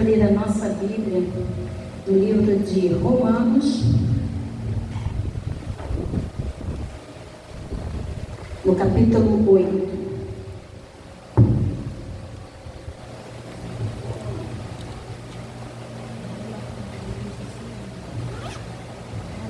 abrir a nossa Bíblia no livro de Romanos, no capítulo 8.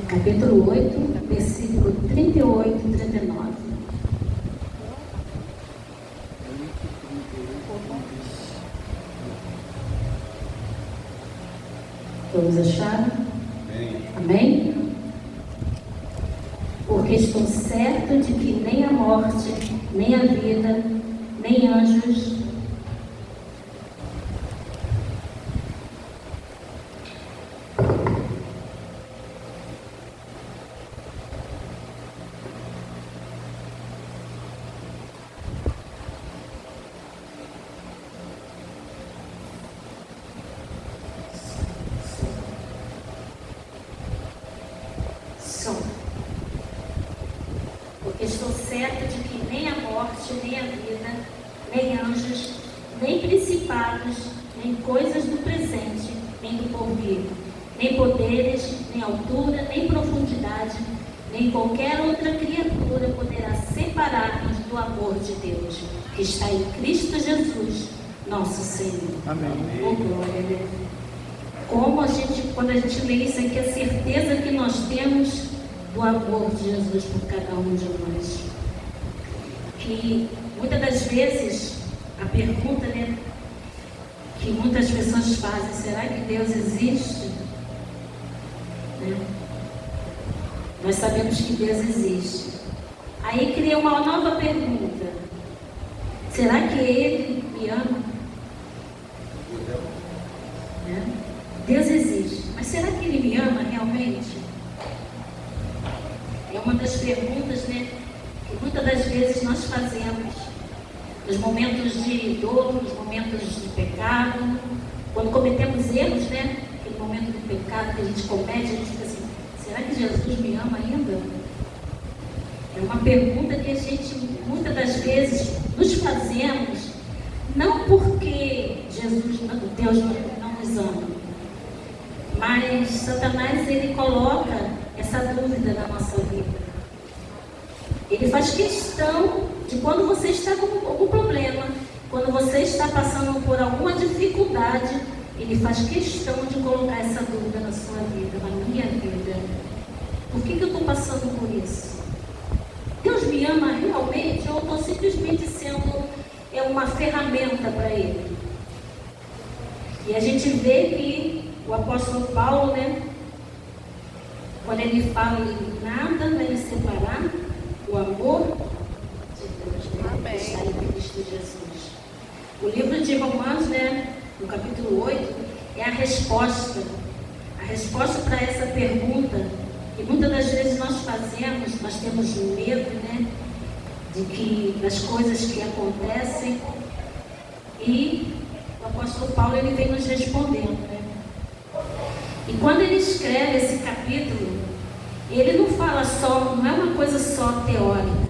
Capítulo 8, versículo 38 e 39. Todos acharam? Amém? Porque estou certo de que nem a morte, nem a vida, nem anjos, porque estou certo de que nem a morte, nem a vida, nem anjos, nem principados, nem coisas do presente, nem do porvir, nem poderes, nem altura, nem profundidade, nem qualquer outra criatura poderá separar-nos do amor de Deus, que está em Cristo Jesus, nosso Senhor. Amém. Oh, glória a Deus. Quando a gente lê isso aqui, a certeza que nós temos do amor de Jesus por cada um de nós. Que muitas das vezes a pergunta, que muitas pessoas fazem: será que Deus existe? Nós sabemos que Deus existe. Aí cria uma nova pergunta: será que Ele me ama? Deus existe, mas será que Ele me ama realmente? É uma das perguntas, que muitas das vezes nós fazemos nos momentos de dor, nos momentos de pecado, quando cometemos erros, aquele momento do pecado que a gente comete, a gente fica assim: será que Jesus me ama ainda? É uma pergunta que a gente muitas das vezes nos fazemos, não porque Deus não nos ama, mas Satanás, ele coloca essa dúvida na nossa vida. Ele faz questão de, quando você está com algum problema, quando você está passando por alguma dificuldade, ele faz questão de colocar essa dúvida na sua vida, na minha vida. Por que eu estou passando por isso? Deus me ama realmente, ou estou simplesmente sendo uma ferramenta para Ele? E a gente vê que o apóstolo Paulo, quando ele fala, nada vai nos separar do amor de Deus, que está em Cristo Jesus. O livro de Romanos, no capítulo 8, é a resposta para essa pergunta que muitas das vezes nós fazemos. Nós temos medo, das coisas que acontecem, e o apóstolo Paulo, ele vem nos respondendo, E quando ele escreve esse capítulo, ele não fala só, não é uma coisa só teórica.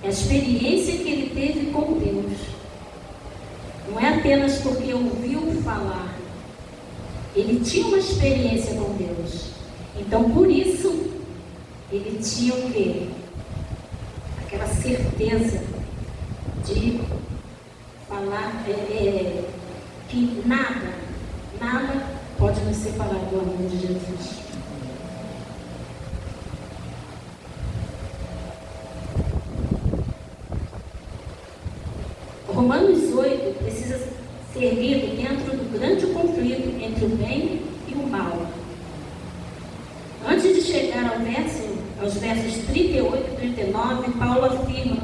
É a experiência que ele teve com Deus. Não é apenas porque ouviu falar. Ele tinha uma experiência com Deus. Então, por isso, ele tinha o quê? Aquela certeza de falar que nada pode nos separar do amor de Jesus. Romanos 8 precisa ser lido dentro do grande conflito entre o bem e o mal. Antes de chegar aos versos 38 e 39, Paulo afirma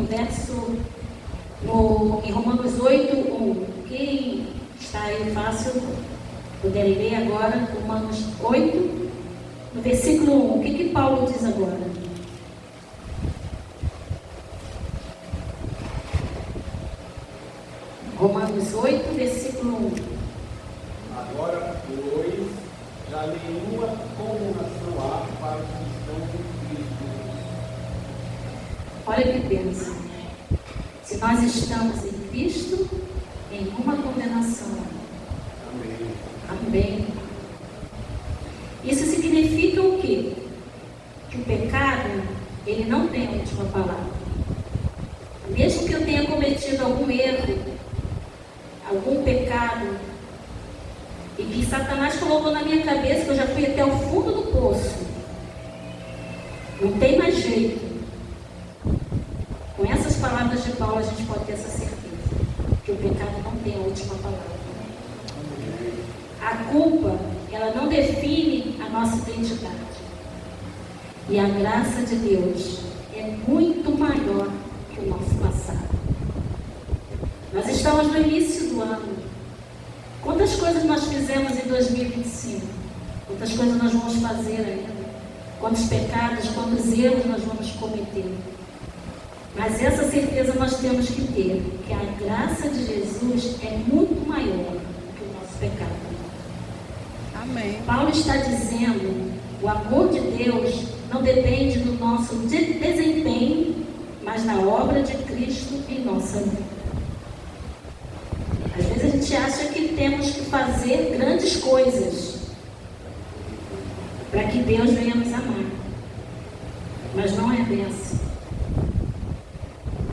em Romanos 8, 1. Quem está aí fácil, puderem ler agora, Romanos 8, no versículo 1. O que Paulo diz agora? Romanos 8, versículo 1. Agora, pois, já nenhuma condenação há para os que estão em Cristo. Olha que bênção. Se nós estamos em Cristo, nenhuma condenação há. Amém. significa o quê? Que o pecado, ele não tem a última palavra. Mesmo que eu tenha cometido algum erro, algum pecado, e que Satanás colocou na minha cabeça que eu já fui até o fundo do poço, não tem mais jeito. Com essas palavras de Paulo, a gente pode ter essa certeza, que o pecado não tem a última palavra. A culpa, ela não define a nossa identidade. E a graça de Deus é muito maior que o nosso passado. Nós estamos no início do ano. Quantas coisas nós fizemos em 2025? Quantas coisas nós vamos fazer ainda? Quantos pecados, quantos erros nós vamos cometer? Mas essa certeza nós temos que ter, que a graça de Jesus é muito maior que o nosso pecado. Amém. Paulo está dizendo, o amor de Deus não depende do nosso desempenho, mas da obra de Cristo em nossa vida. Às vezes a gente acha que temos que fazer grandes coisas para que Deus venha nos amar. Mas não é bem assim.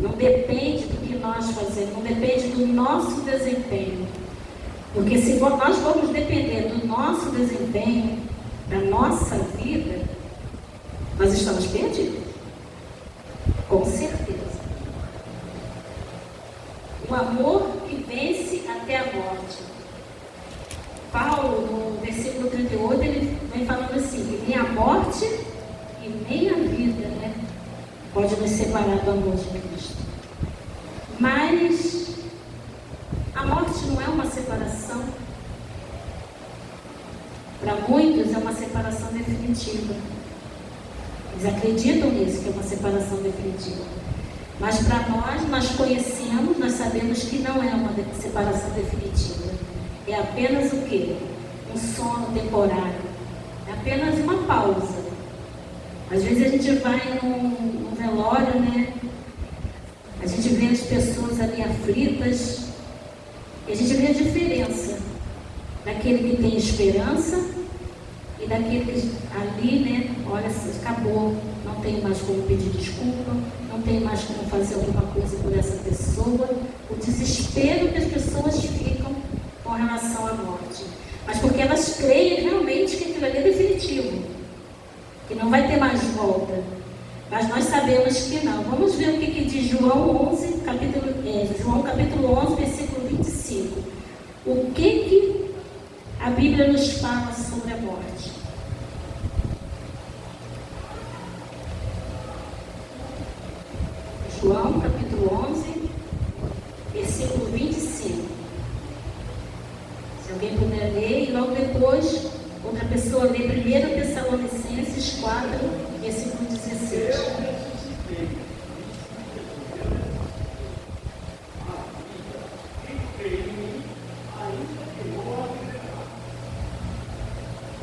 Não depende do que nós fazemos, não depende do nosso desempenho. Porque se nós formos depender do nosso desempenho, da nossa vida, nós estamos perdidos. Com certeza. O amor que vence até a morte. Paulo, no versículo 38, ele vem falando assim, que nem a morte e nem a vida, né, pode nos separar do amor de Cristo. Mas a morte não é uma separação. Para muitos é uma separação definitiva. Eles acreditam nisso, que é uma separação definitiva. Mas para nós conhecemos, nós sabemos que não é uma separação definitiva. É apenas o quê? Um sono temporário. É apenas uma pausa. Às vezes a gente vai num velório, né? A gente vê as pessoas ali aflitas. E a gente vê a diferença daquele que tem esperança e daquele que ali, né? Olha, acabou. Não tem mais como pedir desculpa. Não tem mais como fazer alguma coisa por essa pessoa. O desespero que as pessoas ficam com relação à morte. Mas porque elas creem realmente que aquilo ali é definitivo. Que não vai ter mais volta. Mas nós sabemos que não. Vamos ver o que diz João 11, João capítulo 11, versículo 25. O que a Bíblia nos fala sobre a morte? João capítulo 11, versículo 25. Se alguém puder ler, e logo depois, outra pessoa lê 1 Tessalonicenses 4, versículo 16.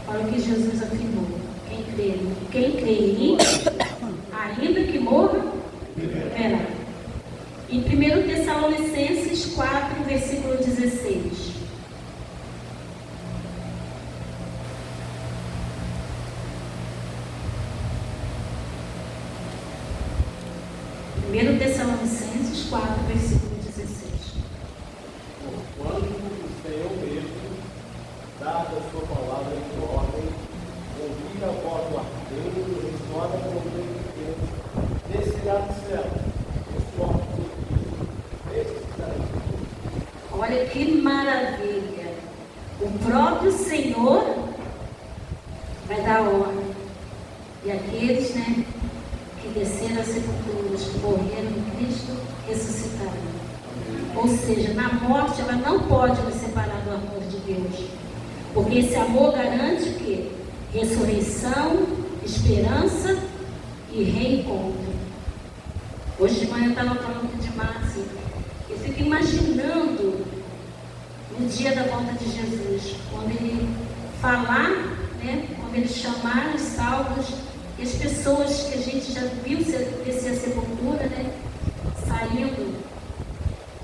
Olha o que Jesus afirmou. Quem crê em mim, ainda que morra, verá. Em 1 Tessalonicenses 4, versículo 16. Tessalonicenses 4, versículo 16. Quando o Senhor mesmo, dada a sua palavra em ordem, ouvir a voz do arcanjo, restaura o poder de Deus, descerá do céu, olha que maravilha! O próprio Senhor vai dar ordem. E aqueles, né, que desceram às sepulturas, que morreram em Cristo, ressuscitaram. Ou seja, na morte ela não pode nos separar do amor de Deus. Porque esse amor garante o quê? Ressurreição, esperança e reencontro. Hoje de manhã eu estava falando de Márcio. Eu fico imaginando no dia da volta de Jesus, quando ele falar, né, quando ele chamar os salvos, e as pessoas que a gente já viu descer a sepultura, né, saindo.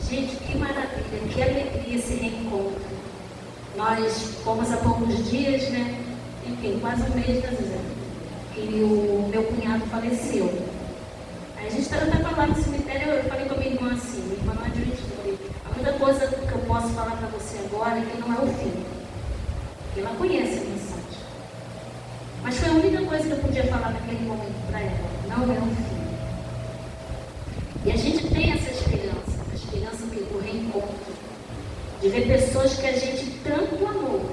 Gente, que maravilha, que alegria esse reencontro. Nós fomos há poucos dias, né, tem quase um mês, tá dizendo, que o meu cunhado faleceu. Aí a gente estava lá no cemitério, eu falei com a minha irmã assim, minha irmã não é adventícia, a única coisa que eu posso falar para você agora é que não é o fim. Ela conhece a mensagem. Mas foi a única coisa que eu podia falar naquele momento para ela. Não é o fim. E a gente tem essa esperança, a esperança do reencontro, de ver pessoas que a gente tanto amou,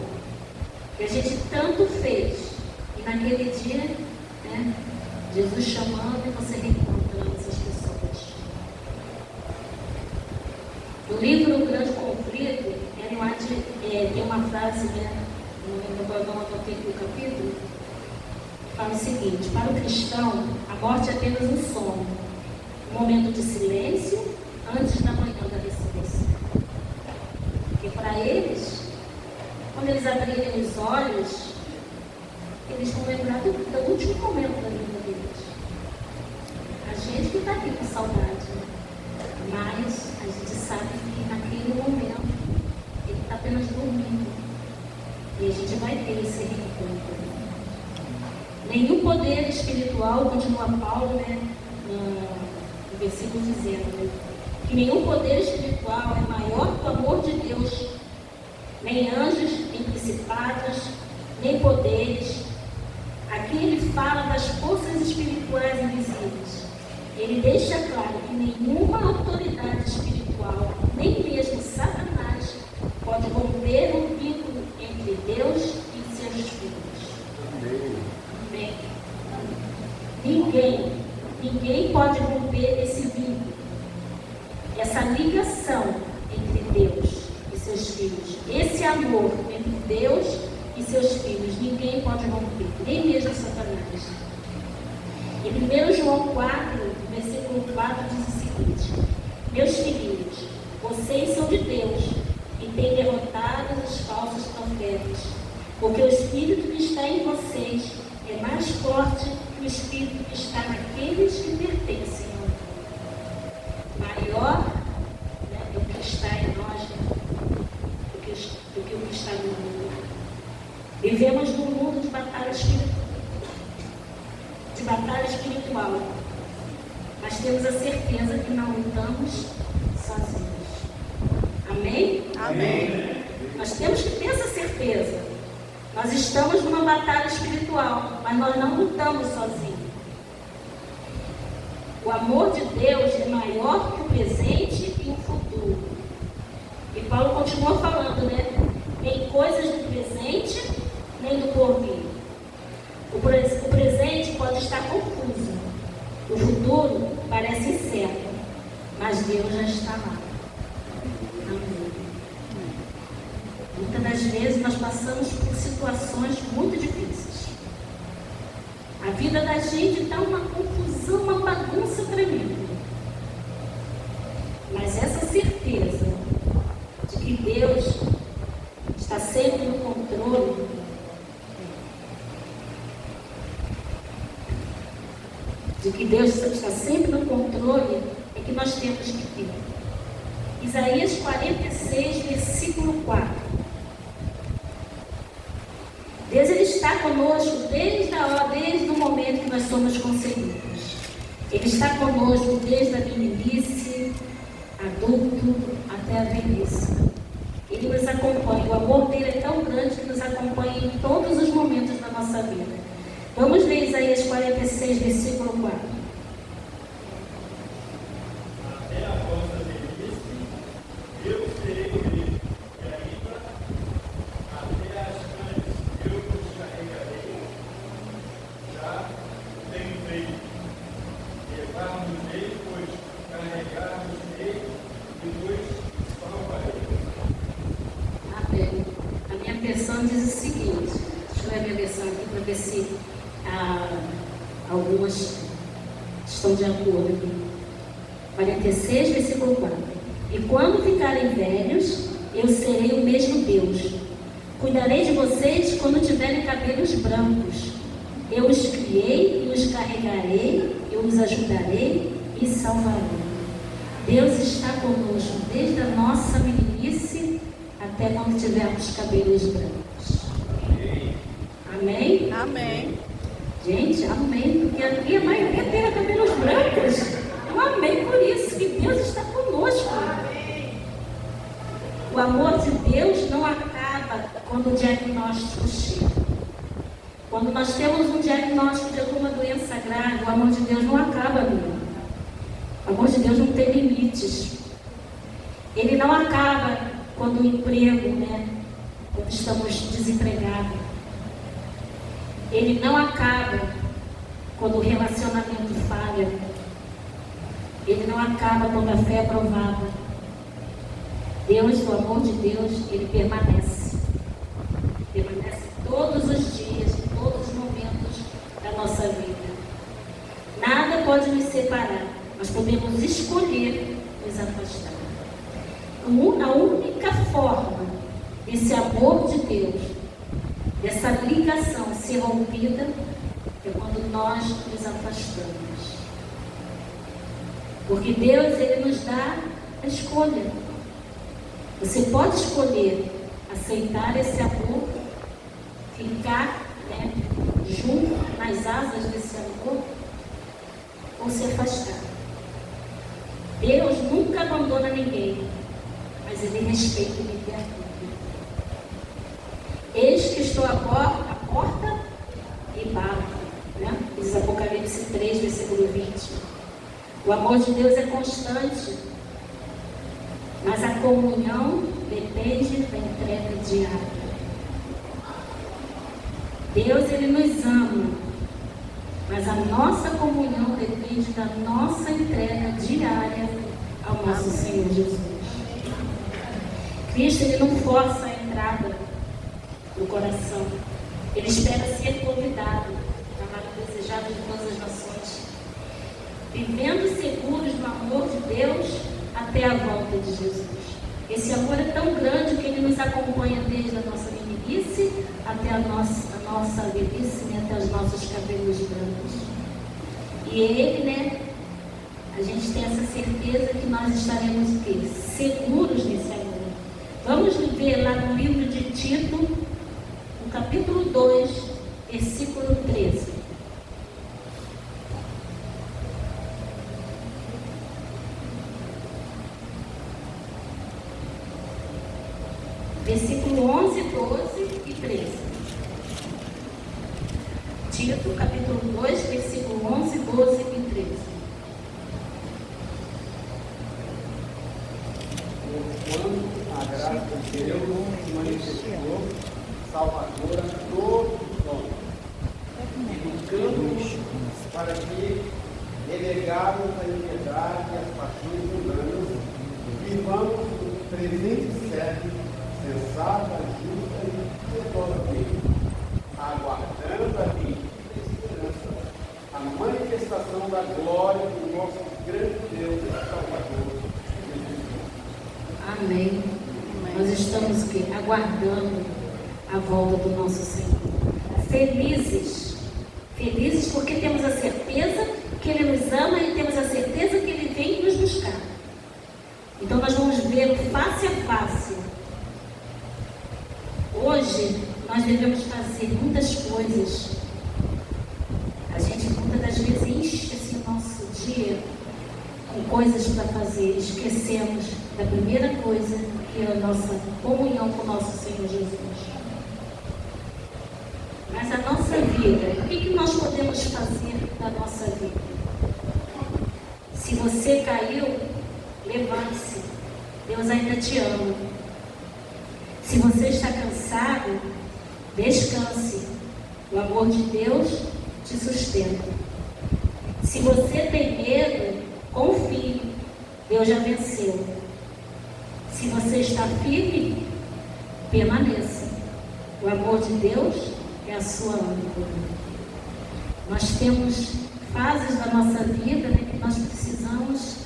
que a gente tanto fez. E naquele dia, né, Jesus chamando e você reencontrando essas pessoas. No livro O Grande Conflito, tem uma frase, né, não anotei aqui o capítulo, que fala o seguinte: para o cristão, a morte é apenas um sono, um momento de silêncio antes da manhã da ressurreição. Porque para eles, quando eles abrirem os olhos, eles vão lembrar do último momento da vida deles. A gente que está aqui com saudade, né? Mas a gente sabe que naquele momento ele está apenas dormindo. E a gente vai ter esse reencontro. Nenhum poder espiritual, continua Paulo, né, no versículo dizendo, né, que nenhum poder espiritual é maior que o amor de Deus, nem anjos, nem principados, nem poderes. Aqui ele fala das forças espirituais invisíveis. Ele deixa claro que nenhuma autoridade espiritual, nem mesmo Satanás, pode romper o vínculo entre Deus e seus filhos. Amém. Ninguém pode romper esse vínculo, essa ligação entre Deus e seus filhos, esse amor entre Deus e seus filhos, ninguém pode romper, nem mesmo Satanás. Em 1 João 4, versículo 4 diz o seguinte: meus filhinhos, vocês são de Deus e têm derrotado os falsos profetas, porque o Espírito que está em vocês é mais forte que o Espírito que está naqueles que pertencem ao mundo. Maior, né, do que está em nós, do que o que está no mundo. Vivemos num mundo de batalha espiritual, mas temos a certeza que não lutamos sozinhos. Amém? Amém. Nós temos que ter essa certeza. Nós estamos numa batalha espiritual, mas nós não lutamos sozinhos. O amor de Deus é maior que o presente e o futuro. E Paulo continua falando, né? Nem coisas do presente, nem do porvir. O presente pode estar confuso. O futuro parece incerto, mas Deus já está lá. Amém. Muitas das vezes nós passamos por situações muito difíceis. A vida da gente está uma confusão, uma bagunça tremenda. Mas essa certeza de que Deus está sempre no controle, de que Deus está sempre no controle, é que nós temos que ter. Isaías 46, versículo 4. Deus, ele está conosco desde o momento que nós somos concebidos. Ele está conosco desde a meninice, adulto, até a velhice. Ele nos acompanha. O amor dele é tão grande que nos acompanha em todos os momentos da nossa vida. Vamos ler Isaías 46, versículo 4. Até a vossa velhice, eu serei contigo, e ainda até as canas eu vos carregarei. Já tenho feito. Levar-nos-ei, pois carregar-nos-ei, e vos salvarei. Amém. A minha versão diz o seguinte, deixa eu ler a minha versão aqui para ver se algumas estão de acordo. 46, versículo 4. E quando ficarem velhos, eu serei o mesmo Deus. Cuidarei de vocês quando tiverem cabelos brancos. Eu os criei e os carregarei, eu os ajudarei e salvarei. Deus está conosco desde a nossa meninice até quando tivermos cabelos brancos. Amém? Amém. Gente, amém, porque aqui a maioria tem cabelos brancos. Eu amei por isso, que Deus está conosco. O amor de Deus não acaba quando o diagnóstico chega. Quando nós temos um diagnóstico de alguma doença grave, o amor de Deus não acaba, amigo. O amor de Deus não tem limites. Ele não acaba quando o emprego, quando estamos desempregados. Ele não acaba quando o relacionamento falha. Ele não acaba quando a fé é provada. Deus, o amor de Deus, ele permanece. Permanece todos os dias, em todos os momentos da nossa vida. Nada pode nos separar. Nós podemos escolher nos afastar. A única forma desse amor de Deus, dessa ligação ser rompida, é quando nós nos afastamos. Porque Deus, ele nos dá a escolha. Você pode escolher aceitar esse amor, ficar junto nas asas desse amor, ou se afastar. Deus nunca abandona ninguém, mas ele respeita o livre-arbítrio. Eis que estou à porta e bato. Diz Apocalipse 3, versículo 20. O amor de Deus é constante, mas a comunhão depende da entrega diária. Deus, ele nos ama, mas a nossa comunhão depende da nossa entrega diária ao nosso Senhor Jesus. Cristo, ele não força a entrada no coração. Ele espera ser convidado, amado e desejado de todas as nações, vivendo seguros no amor de Deus até a volta de Jesus. Esse amor é tão grande que ele nos acompanha desde a nossa meninice até a nossa velhice, até os nossos cabelos brancos. E ele, a gente tem essa certeza que nós estaremos o quê? Seguros nesse amor. Vamos ver lá no livro de Tito, no capítulo 2, versículo 13. Versículo 11, 12 e 13. Tito, capítulo 2, versículo 11, 12 e 13. Quando a graça de Deus se manifestou, salvadora a todos os homens, educando-nos para que, delegados à liberdade e às paixões humanas, vivamos o presente século sensata, justa e piedosamente, aguardando a vida e esperança, a manifestação da glória do nosso grande Deus e Salvador, Jesus. Amém. Nós estamos aqui aguardando a volta do nosso Senhor. Felizes. Felizes porque temos a certeza que Ele nos ama e temos a certeza que Ele vem nos buscar. Então nós vamos ver face a face. Hoje nós devemos fazer muitas coisas. A gente muitas das vezes enche o nosso dia com coisas para fazer. Esquecemos da primeira coisa, que é a nossa comunhão com o nosso Senhor Jesus. Mas a nossa vida, o que nós podemos fazer da nossa vida? Se você caiu, levante-se. Deus ainda te ama. Se você está cansado, descanse. O amor de Deus te sustenta. Se você tem medo, confie. Deus já venceu. Se você está firme, permaneça. O amor de Deus é a sua âncora. Nós temos fases da nossa vida que nós precisamos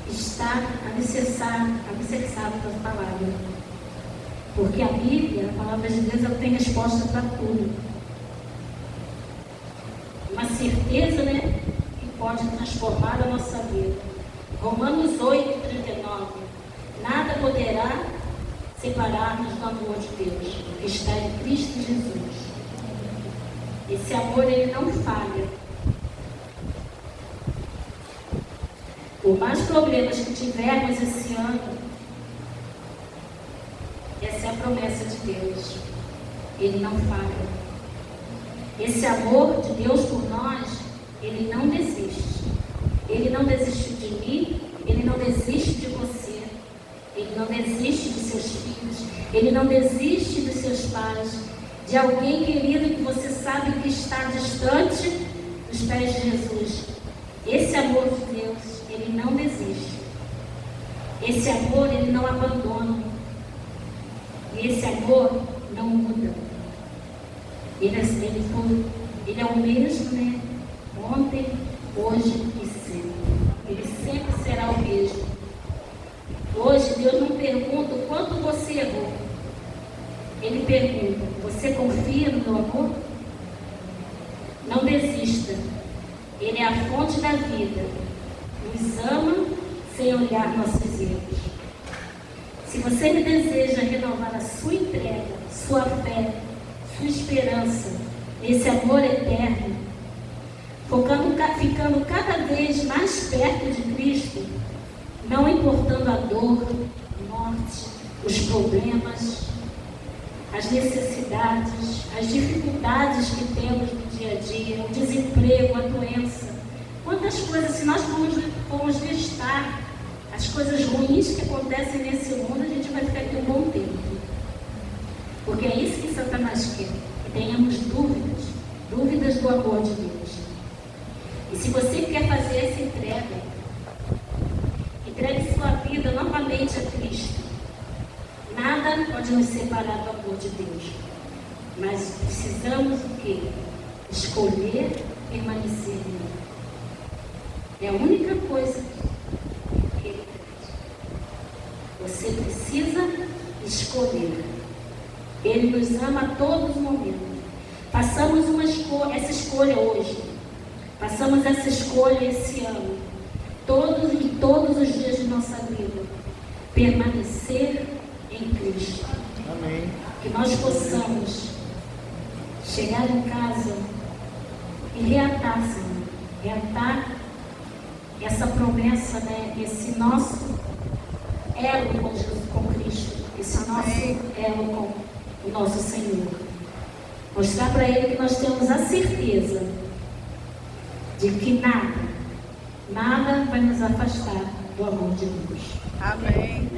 estar alicerçados pela palavra. Porque a Bíblia, a palavra de Deus, ela tem resposta para tudo. Uma certeza, que pode transformar a nossa vida. Romanos 8, 39. Nada poderá separar-nos do amor de Deus, que está em Cristo Jesus. Esse amor, ele não falha. Por mais problemas que tivermos esse ano, essa é a promessa de Deus. Ele não falha. Esse amor de Deus por nós, ele não desiste. Ele não desistiu de mim, ele não desiste de você. Ele não desiste de seus filhos. Ele não desiste dos seus pais. De alguém querido que você sabe que está distante dos pés de Jesus. Esse amor de Deus, ele não desiste. Esse amor, ele não abandona. E esse amor não muda. Ele é o mesmo, né? Ontem, hoje e sempre. Ele sempre será o mesmo. Hoje, Deus não pergunta o quanto você errou. Ele pergunta: você confia no meu amor? Não desista. Ele é a fonte da vida. Nos ama sem olhar nossos erros. Se você me deseja renovar a sua entrega, sua fé, sua esperança, esse amor eterno, ficando cada vez mais perto de Cristo, não importando a dor, a morte, os problemas, as necessidades, as dificuldades que temos no dia a dia, o desemprego, a doença. Quantas coisas, se nós formos listar as coisas ruins que acontecem nesse mundo, a gente vai ficar aqui um bom tempo. Porque é isso que Satanás quer, que tenhamos dúvidas do amor de Deus. E se você quer fazer essa entregue sua vida novamente a Cristo. Nada pode nos separar do amor de Deus. Mas precisamos o quê? Escolher permanecer nele. É a única coisa que ele pede. Você precisa escolher. Ele nos ama a todos os momentos. Passamos essa escolha hoje. Passamos essa escolha esse ano. Todos os dias de nossa vida. Permanecer em Cristo. Amém. Que nós possamos chegar em casa e reatar, Senhor. Reatar essa promessa, né? Esse nosso elo com Jesus, com Cristo. Esse nosso elo com o nosso Senhor. Mostrar para Ele que nós temos a certeza de que nada vai nos afastar do amor de Deus. Amém.